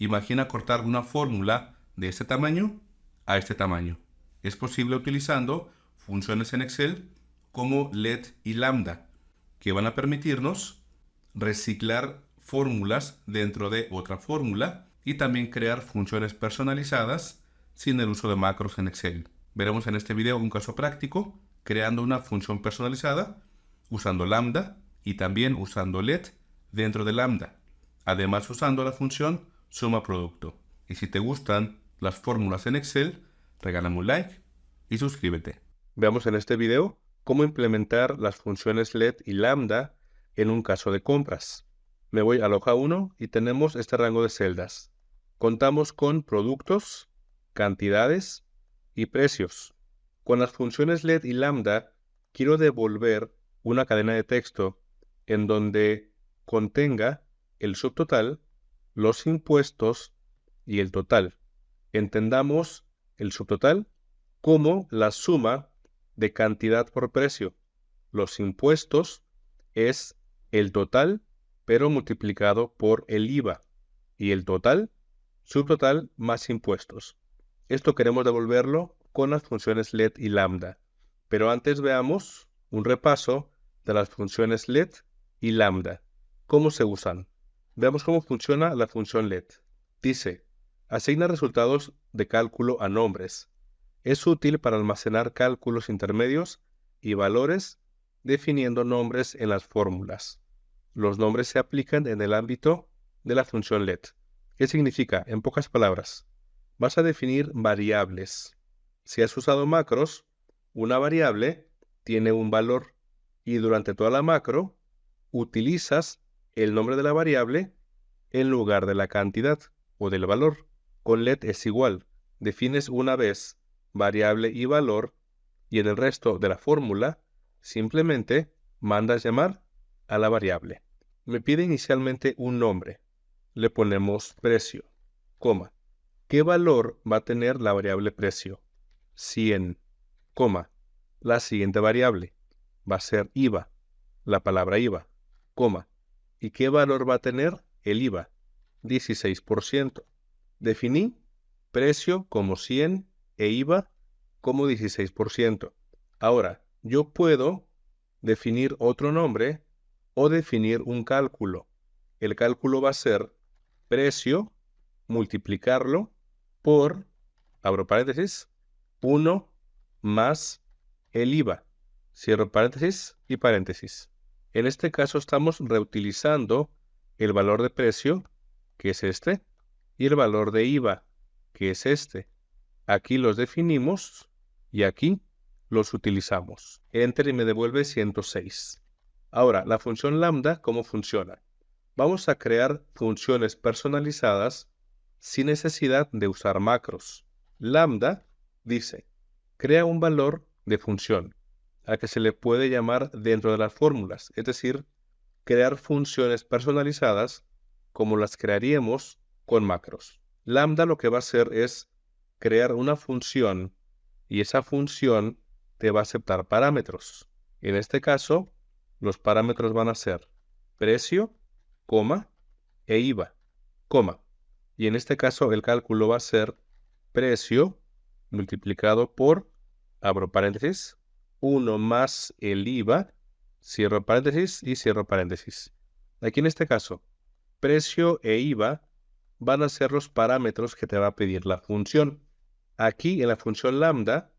Imagina cortar una fórmula de este tamaño a este tamaño. Es posible utilizando funciones en Excel como let y lambda, que van a permitirnos reciclar fórmulas dentro de otra fórmula y también crear funciones personalizadas sin el uso de macros en Excel. Veremos en este video un caso práctico creando una función personalizada usando lambda y también usando let dentro de lambda, además usando la función suma producto. Y si te gustan las fórmulas en Excel, regálame un like y suscríbete. Veamos en este video cómo implementar las funciones let y lambda en un caso de compras. Me voy a la hoja 1 y tenemos este rango de celdas. Contamos con productos, cantidades y precios. Con las funciones let y lambda quiero devolver una cadena de texto en donde contenga el subtotal, los impuestos y el total. Entendamos el subtotal como la suma de cantidad por precio. Los impuestos es el total, pero multiplicado por el IVA. Y el total, subtotal más impuestos. Esto queremos devolverlo con las funciones let y lambda. Pero antes veamos un repaso de las funciones let y lambda. ¿Cómo se usan? Veamos cómo funciona la función let. Dice, asigna resultados de cálculo a nombres. Es útil para almacenar cálculos intermedios y valores definiendo nombres en las fórmulas. Los nombres se aplican en el ámbito de la función let. ¿Qué significa? En pocas palabras, vas a definir variables. Si has usado macros, una variable tiene un valor y durante toda la macro utilizas el nombre de la variable en lugar de la cantidad o del valor. Con let es igual. Defines una vez variable y valor y en el resto de la fórmula simplemente mandas llamar a la variable. Me pide inicialmente un nombre. Le ponemos precio, coma. ¿Qué valor va a tener la variable precio? 100, coma. La siguiente variable va a ser IVA, la palabra IVA, coma. ¿Y qué valor va a tener el IVA? 16%. Definí precio como 100 e IVA como 16%. Ahora, yo puedo definir otro nombre o definir un cálculo. El cálculo va a ser precio, multiplicarlo por, abro paréntesis, 1 más el IVA, cierro paréntesis y paréntesis. En este caso estamos reutilizando el valor de precio, que es este, y el valor de IVA, que es este. Aquí los definimos y aquí los utilizamos. Enter y me devuelve 106. Ahora, la función lambda, ¿cómo funciona? Vamos a crear funciones personalizadas sin necesidad de usar macros. Lambda dice, crea un valor de función al que se le puede llamar dentro de las fórmulas, es decir, crear funciones personalizadas como las crearíamos con macros. Lambda lo que va a hacer es crear una función y esa función te va a aceptar parámetros. En este caso, los parámetros van a ser precio, coma, e IVA, coma. Y en este caso el cálculo va a ser precio multiplicado por, abro paréntesis, 1 más el IVA, cierro paréntesis y cierro paréntesis. Aquí en este caso, precio e IVA van a ser los parámetros que te va a pedir la función. Aquí en la función lambda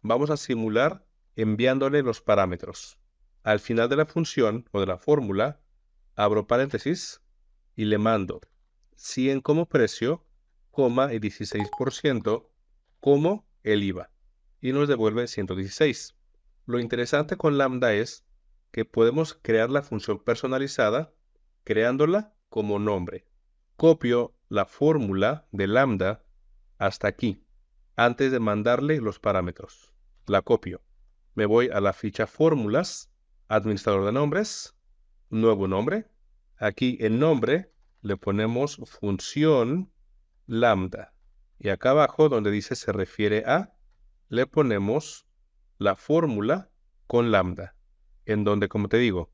vamos a simular enviándole los parámetros. Al final de la función o de la fórmula, abro paréntesis y le mando 100 como precio, coma y 16% como el IVA. Y nos devuelve 116. Lo interesante con lambda es que podemos crear la función personalizada creándola como nombre. Copio la fórmula de lambda hasta aquí, antes de mandarle los parámetros. La copio. Me voy a la ficha fórmulas, administrador de nombres, nuevo nombre. Aquí en nombre le ponemos función lambda. Y acá abajo donde dice se refiere a, le ponemos la fórmula con lambda. En donde, como te digo,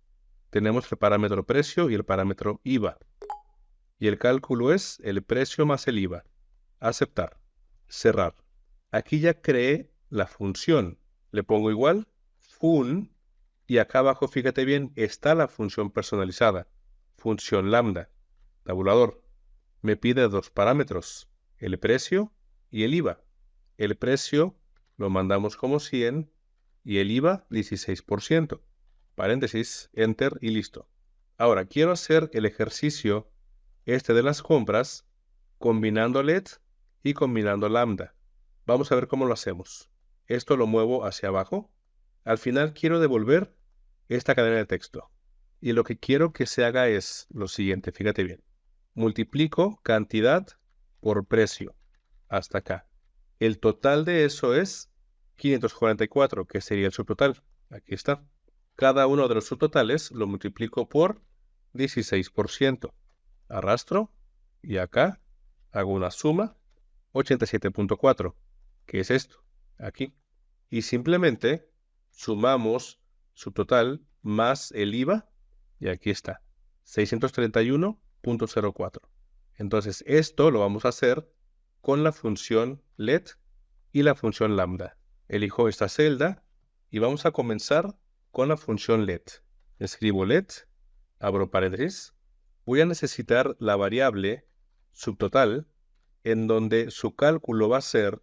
tenemos el parámetro precio y el parámetro IVA. Y el cálculo es el precio más el IVA. Aceptar. Cerrar. Aquí ya creé la función. Le pongo igual, fun, y acá abajo, fíjate bien, está la función personalizada. Función lambda. Tabulador. Me pide dos parámetros, el precio y el IVA. El precio lo mandamos como 100 y el IVA 16%. Paréntesis, enter y listo. Ahora, quiero hacer el ejercicio de las compras combinando LED y combinando lambda. Vamos a ver cómo lo hacemos. Esto lo muevo hacia abajo. Al final quiero devolver esta cadena de texto. Y lo que quiero que se haga es lo siguiente, fíjate bien. Multiplico cantidad por precio. Hasta acá. El total de eso es 544, que sería el subtotal. Aquí está. Cada uno de los subtotales lo multiplico por 16%. Arrastro y acá hago una suma 87.4, que es esto, aquí. Y simplemente sumamos subtotal más el IVA y aquí está, 631.04. Entonces esto lo vamos a hacer con la función let y la función lambda. Elijo esta celda y vamos a comenzar con la función let. Escribo let, abro paréntesis. Voy a necesitar la variable subtotal en donde su cálculo va a ser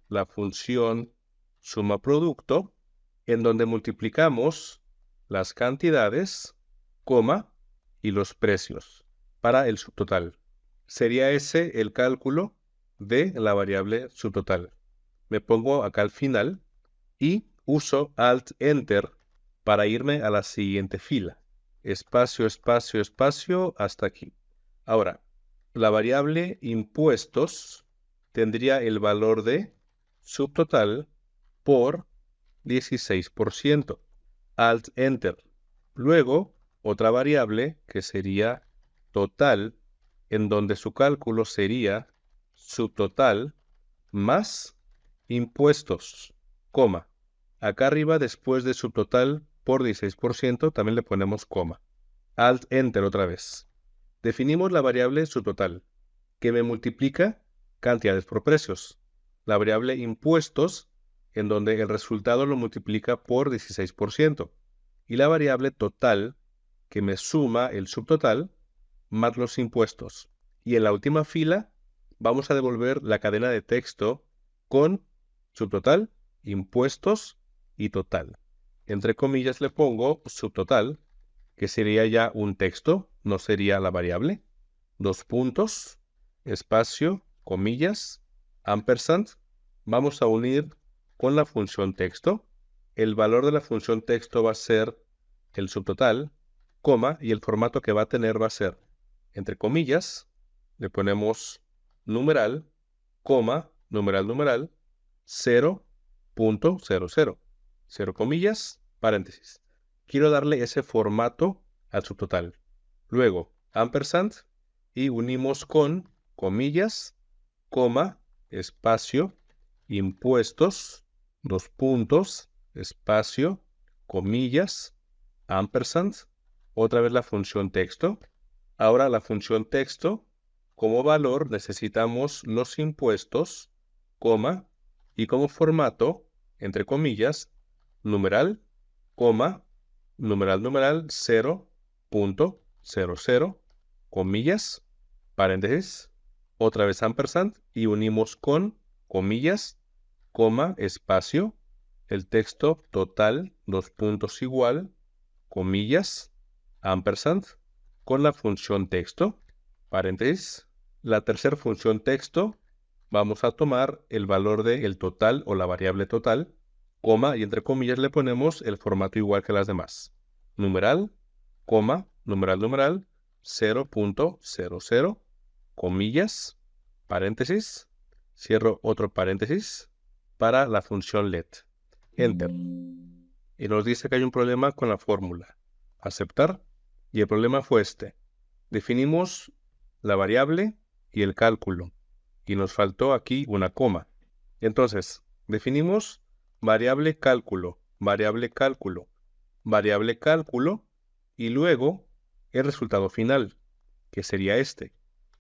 la función suma producto, en donde multiplicamos las cantidades, coma, y los precios para el subtotal. Sería ese el cálculo de la variable subtotal. Me pongo acá al final y uso Alt-Enter para irme a la siguiente fila. Espacio, espacio, espacio, hasta aquí. Ahora, la variable impuestos tendría el valor de subtotal por 16%. Alt-Enter. Luego, otra variable que sería total, en donde su cálculo sería subtotal más impuestos, coma. Acá arriba, después de subtotal por 16%, también le ponemos coma. Alt-Enter otra vez. Definimos la variable subtotal, que me multiplica cantidades por precios. La variable impuestos, en donde el resultado lo multiplica por 16%. Y la variable total, que me suma el subtotal más los impuestos. Y en la última fila, vamos a devolver la cadena de texto con subtotal, impuestos y total. Entre comillas le pongo subtotal, que sería ya un texto, no sería la variable. Dos puntos, espacio, comillas, ampersand. Vamos a unir con la función texto. El valor de la función texto va a ser el subtotal, coma, y el formato que va a tener va a ser, entre comillas, le ponemos numeral, coma, numeral, numeral, 0.00. 0 comillas, paréntesis. Quiero darle ese formato al subtotal. Luego, ampersand, y unimos con comillas, coma, espacio, impuestos, dos puntos, espacio, comillas, ampersand, otra vez la función texto. Ahora la función texto, como valor necesitamos los impuestos, coma, y como formato, entre comillas, numeral, coma, numeral, numeral, 0.00, comillas, paréntesis, otra vez ampersand, y unimos con comillas, coma, espacio, el texto total, dos puntos igual, comillas, ampersand, con la función texto, paréntesis. La tercera función texto, vamos a tomar el valor del total o la variable total, coma, y entre comillas le ponemos el formato igual que las demás. Numeral, coma, numeral, numeral, 0.00, comillas, paréntesis, cierro otro paréntesis, para la función let. Enter. Y nos dice que hay un problema con la fórmula. Aceptar. Y el problema fue este. Definimos la variable y el cálculo. Y nos faltó aquí una coma. Entonces, definimos variable cálculo, variable cálculo, variable cálculo, y luego el resultado final, que sería este.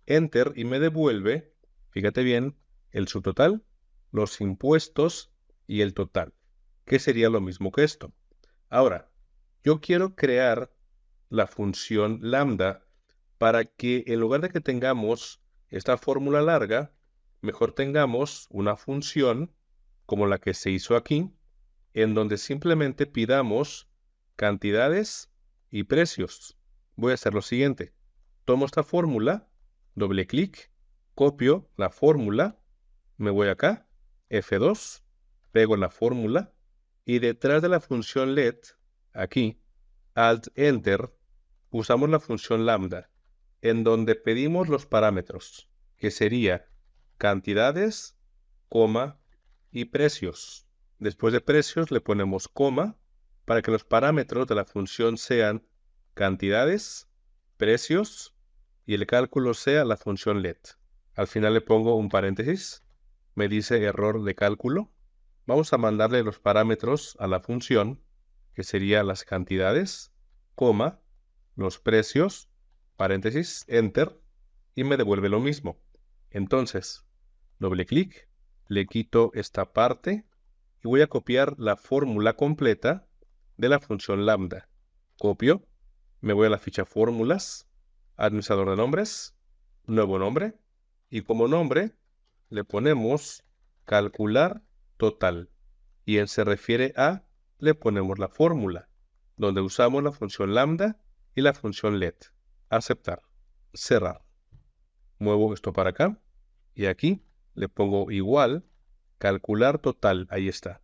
Enter y me devuelve, fíjate bien, el subtotal, los impuestos y el total, que sería lo mismo que esto. Ahora, yo quiero crear la función lambda para que en lugar de que tengamos esta fórmula larga, mejor tengamos una función como la que se hizo aquí, en donde simplemente pidamos cantidades y precios. Voy a hacer lo siguiente. Tomo esta fórmula, doble clic, copio la fórmula, me voy acá, F2, pego la fórmula y detrás de la función let, aquí, Alt-Enter, usamos la función lambda, en donde pedimos los parámetros, que sería cantidades, coma y precios. Después de precios le ponemos coma para que los parámetros de la función sean cantidades, precios y el cálculo sea la función let. Al final le pongo un paréntesis, me dice error de cálculo. Vamos a mandarle los parámetros a la función, que sería las cantidades, coma, los precios, paréntesis, enter, y me devuelve lo mismo. Entonces, doble clic, le quito esta parte y voy a copiar la fórmula completa de la función lambda. Copio, me voy a la ficha fórmulas, administrador de nombres, nuevo nombre, y como nombre le ponemos calcular total. Y en se refiere a, le ponemos la fórmula, donde usamos la función lambda y la función let. Aceptar, cerrar. Muevo esto para acá y aquí le pongo igual, calcular total, ahí está.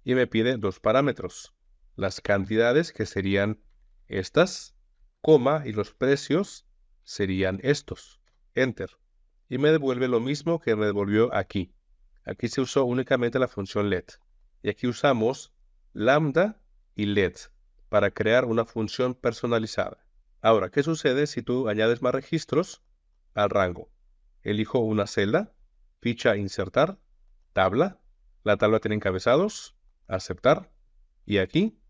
Y me pide dos parámetros, las cantidades que serían estas, coma, y los precios serían estos. Enter. Y me devuelve lo mismo que me devolvió aquí. Aquí se usó únicamente la función let. Y aquí usamos lambda y let para crear una función personalizada. Ahora, ¿qué sucede si tú añades más registros al rango? Elijo una celda, ficha insertar, tabla. La tabla tiene encabezados, aceptar. Y aquí,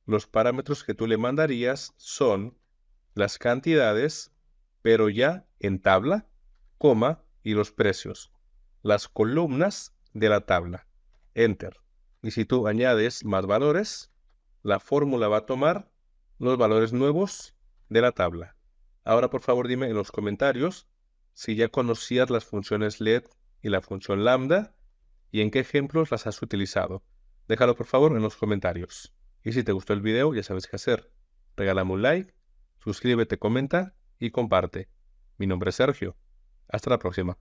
los parámetros que tú le mandarías son las cantidades, pero ya en tabla, coma, y los precios. Las columnas de la tabla. Enter. Y si tú añades más valores, la fórmula va a tomar los valores nuevos de la tabla. Ahora, por favor, dime en los comentarios si ya conocías las funciones let y la función lambda y en qué ejemplos las has utilizado. Déjalo, por favor, en los comentarios. Y si te gustó el video, ya sabes qué hacer. Regálame un like, suscríbete, comenta y comparte. Mi nombre es Sergio. Hasta la próxima.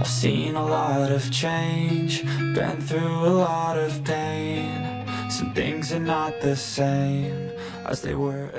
I've seen a lot of change, been through a lot of pain. Some things are not the same as they were.